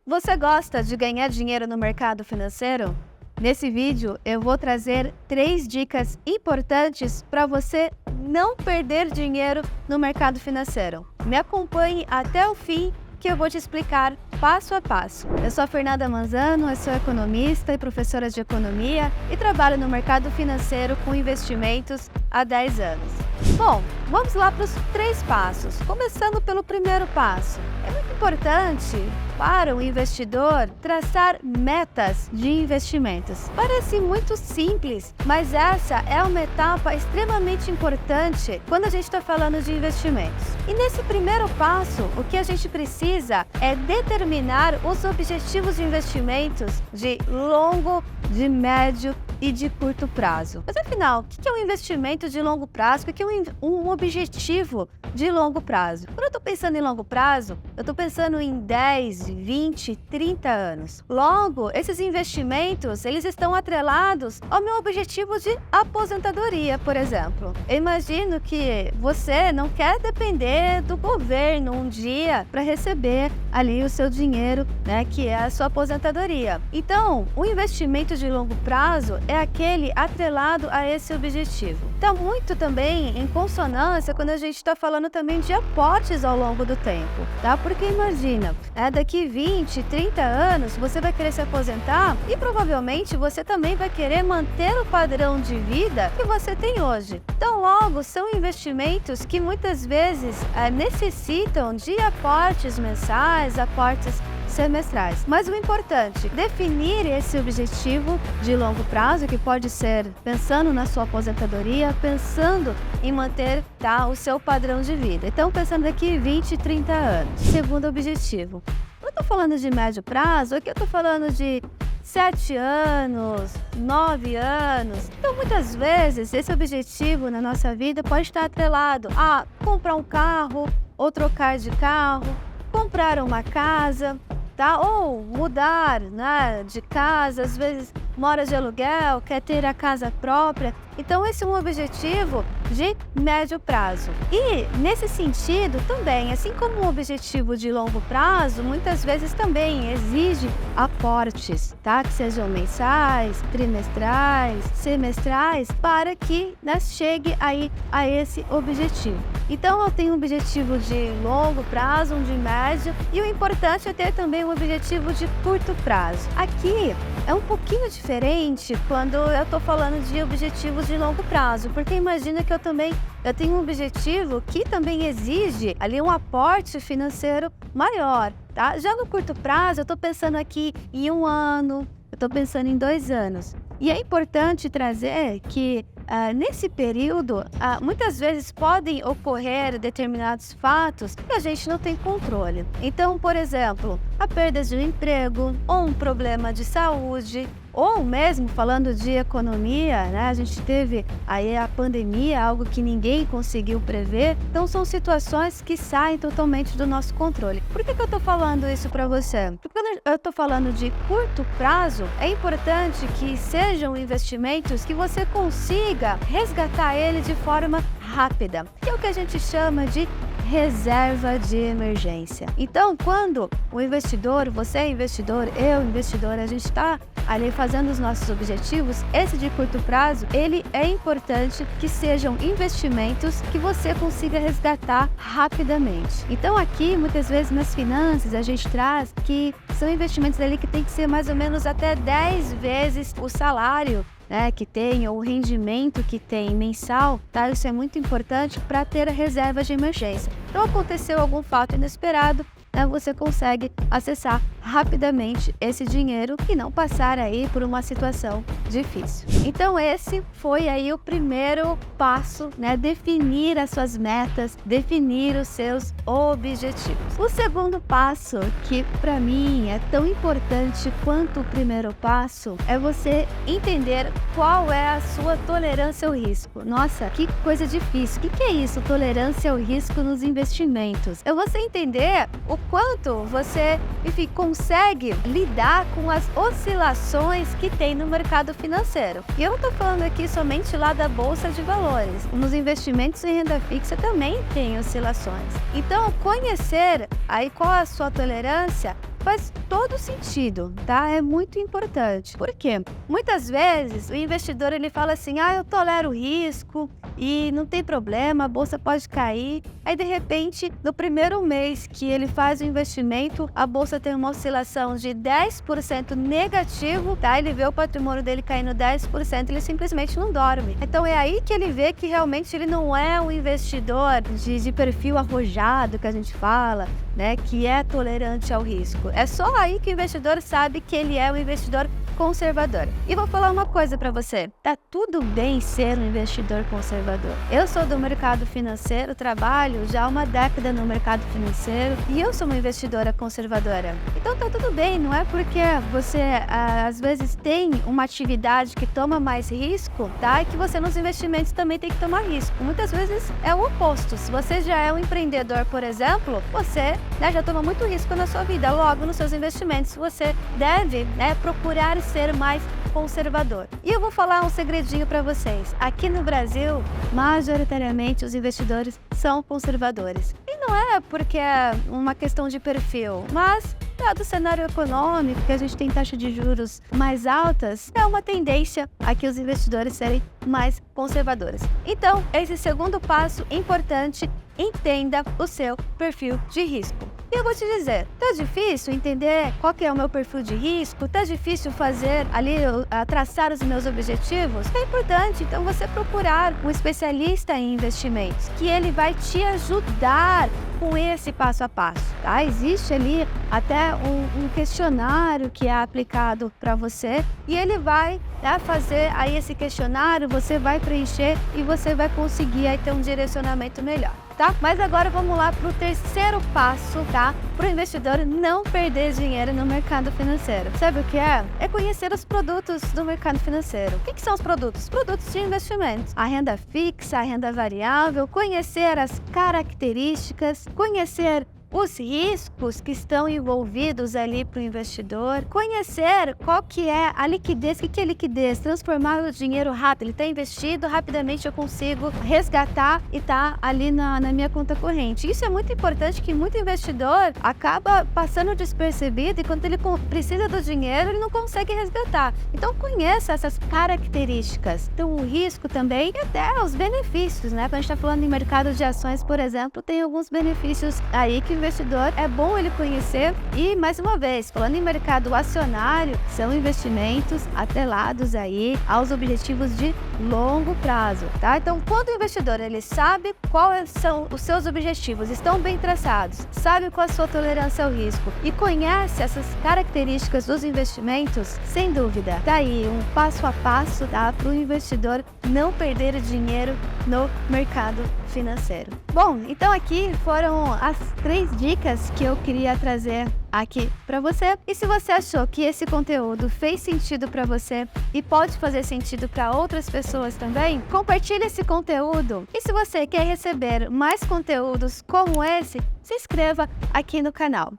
Você gosta de ganhar dinheiro no mercado financeiro? Nesse vídeo eu vou trazer 3 dicas importantes para você não perder dinheiro no mercado financeiro. Me acompanhe até o fim que eu vou te explicar passo a passo. Eu sou a Fernanda Manzano, eu sou economista e professora de economia e trabalho no mercado financeiro com investimentos há 10 anos. Bom, vamos lá para os 3 passos. Começando pelo primeiro passo. É muito importante para o investidor traçar metas de investimentos. Parece muito simples, mas essa é uma etapa extremamente importante quando a gente está falando de investimentos. E nesse primeiro passo, o que a gente precisa é determinar os objetivos de investimentos de longo, de médio e de curto prazo. Mas afinal, o que é um investimento de longo prazo? O que é um objetivo de longo prazo? Quando eu estou pensando em longo prazo, eu estou pensando em 10, 20, 30 anos. Logo, esses investimentos, eles estão atrelados ao meu objetivo de aposentadoria, por exemplo. Eu imagino que você não quer depender do governo um dia para receber ali o seu dinheiro, né, que é a sua aposentadoria. Então, o investimento de longo prazo é aquele atrelado a esse objetivo. Está muito também em consonância quando a gente está falando também de aportes ao longo do tempo, tá? Porque imagina, daqui 20, 30 anos você vai querer se aposentar e provavelmente você também vai querer manter o padrão de vida que você tem hoje. Então, logo, são investimentos que muitas vezes necessitam de aportes mensais, aportes semestrais. Mas o importante, definir esse objetivo de longo prazo, que pode ser pensando na sua aposentadoria, pensando em manter o seu padrão de vida. Então, pensando daqui 20, 30 anos. Segundo objetivo. Eu estou falando de médio prazo, aqui eu estou falando de 7 anos, 9 anos. Então, muitas vezes, esse objetivo na nossa vida pode estar atrelado a comprar um carro, ou trocar de carro, comprar uma casa, tá? Ou mudar, né, de casa, às vezes mora de aluguel, quer ter a casa própria. Então, esse é um objetivo de médio prazo. E, nesse sentido, também, assim como um objetivo de longo prazo, muitas vezes também exige aportes, tá? Que sejam mensais, trimestrais, semestrais, para que, né, chegue aí a esse objetivo. Então, eu tenho um objetivo de longo prazo, um de médio, e o importante é ter também um objetivo de curto prazo. Aqui é um pouquinho diferente quando eu estou falando de objetivos de longo prazo, porque imagina que eu tenho um objetivo que também exige ali um aporte financeiro maior, tá? Já no curto prazo, eu estou pensando aqui em 1 ano, eu estou pensando em 2 anos. E é importante trazer que nesse período, muitas vezes podem ocorrer determinados fatos que a gente não tem controle. Então, por exemplo, a perda de um emprego, ou um problema de saúde, ou mesmo falando de economia, né? A gente teve aí a pandemia, algo que ninguém conseguiu prever. Então, são situações que saem totalmente do nosso controle. Por que eu estou falando isso para você? Porque quando eu estou falando de curto prazo, é importante que sejam investimentos que você consiga resgatar ele de forma rápida, que é o que a gente chama de reserva de emergência. Então, quando o investidor, você é investidor, eu investidor, a gente está ali fazendo os nossos objetivos, esse de curto prazo, ele é importante que sejam investimentos que você consiga resgatar rapidamente. Então, aqui, muitas vezes nas finanças, a gente traz que são investimentos ali que tem que ser mais ou menos até 10 vezes o salário, né, que tem, ou o rendimento que tem mensal, tá? Isso é muito importante para ter a reserva de emergência. Então, aconteceu algum fato inesperado, né, você consegue acessar rapidamente esse dinheiro e não passar aí por uma situação difícil. Então, esse foi aí o primeiro passo, né? Definir as suas metas, definir os seus objetivos. O segundo passo, que para mim é tão importante quanto o primeiro passo, é você entender qual é a sua tolerância ao risco. Nossa, que coisa difícil. O que é isso, tolerância ao risco nos investimentos? É você entender o quanto você, enfim, consegue lidar com as oscilações que tem no mercado financeiro. E eu não estou falando aqui somente lá da Bolsa de Valores. Nos investimentos em renda fixa também tem oscilações. Então, conhecer aí qual é a sua tolerância faz todo sentido, tá? É muito importante. Por quê? Muitas vezes o investidor ele fala assim, eu tolero o risco e não tem problema, a bolsa pode cair. Aí de repente, no primeiro mês que ele faz o investimento, a bolsa tem uma oscilação de 10% negativo, tá? Ele vê o patrimônio dele caindo 10%, ele simplesmente não dorme. Então é aí que ele vê que realmente ele não é um investidor de perfil arrojado, que a gente fala, né? Que é tolerante ao risco. É só aí que o investidor sabe que ele é um investidor conservador. E vou falar uma coisa para você, tá tudo bem ser um investidor conservador. Eu sou do mercado financeiro, trabalho já há uma década no mercado financeiro e eu sou uma investidora conservadora. Então tá tudo bem, não é porque você às vezes tem uma atividade que toma mais risco, tá? E que você nos investimentos também tem que tomar risco. Muitas vezes é o oposto. Se você já é um empreendedor, por exemplo, você já toma muito risco na sua vida. Logo, nos seus investimentos, você deve procurar ser mais conservador. E eu vou falar um segredinho para vocês. Aqui no Brasil, majoritariamente os investidores são conservadores. E não é porque é uma questão de perfil, mas dado o cenário econômico, que a gente tem taxa de juros mais altas, é uma tendência a que os investidores serem mais conservadores. Então, esse segundo passo importante, entenda o seu perfil de risco. E eu vou te dizer, tá difícil entender qual que é o meu perfil de risco? Tá difícil fazer ali, traçar os meus objetivos? É importante, então, você procurar um especialista em investimentos, que ele vai te ajudar com esse passo a passo, tá? Existe ali até um questionário que é aplicado para você e ele vai fazer aí esse questionário, você vai preencher e você vai conseguir aí ter um direcionamento melhor. Tá? Mas agora vamos lá para o terceiro passo, tá? Para o investidor não perder dinheiro no mercado financeiro. Sabe o que é? É conhecer os produtos do mercado financeiro. O que são os produtos? Produtos de investimentos. A renda fixa, a renda variável, conhecer as características, conhecer os riscos que estão envolvidos ali para o investidor, conhecer qual que é a liquidez, o que é liquidez, transformar o dinheiro rápido, ele está investido, rapidamente eu consigo resgatar e tá ali na minha conta corrente. Isso é muito importante, que muito investidor acaba passando despercebido e quando ele precisa do dinheiro, ele não consegue resgatar. Então conheça essas características, então o risco também e até os benefícios, né? Quando a gente está falando em mercado de ações, por exemplo, tem alguns benefícios aí que o investidor é bom ele conhecer. E mais uma vez, falando em mercado acionário, são investimentos atrelados aí aos objetivos de longo prazo, tá? Então, quando o investidor ele sabe quais são os seus objetivos, estão bem traçados, sabe qual a sua tolerância ao risco e conhece essas características dos investimentos, sem dúvida, tá aí um passo a passo, tá? Para o investidor não perder dinheiro no mercado financeiro. Bom, então aqui foram as 3 dicas que eu queria trazer aqui para você. E se você achou que esse conteúdo fez sentido para você e pode fazer sentido para outras pessoas também, compartilhe esse conteúdo. E se você quer receber mais conteúdos como esse, se inscreva aqui no canal.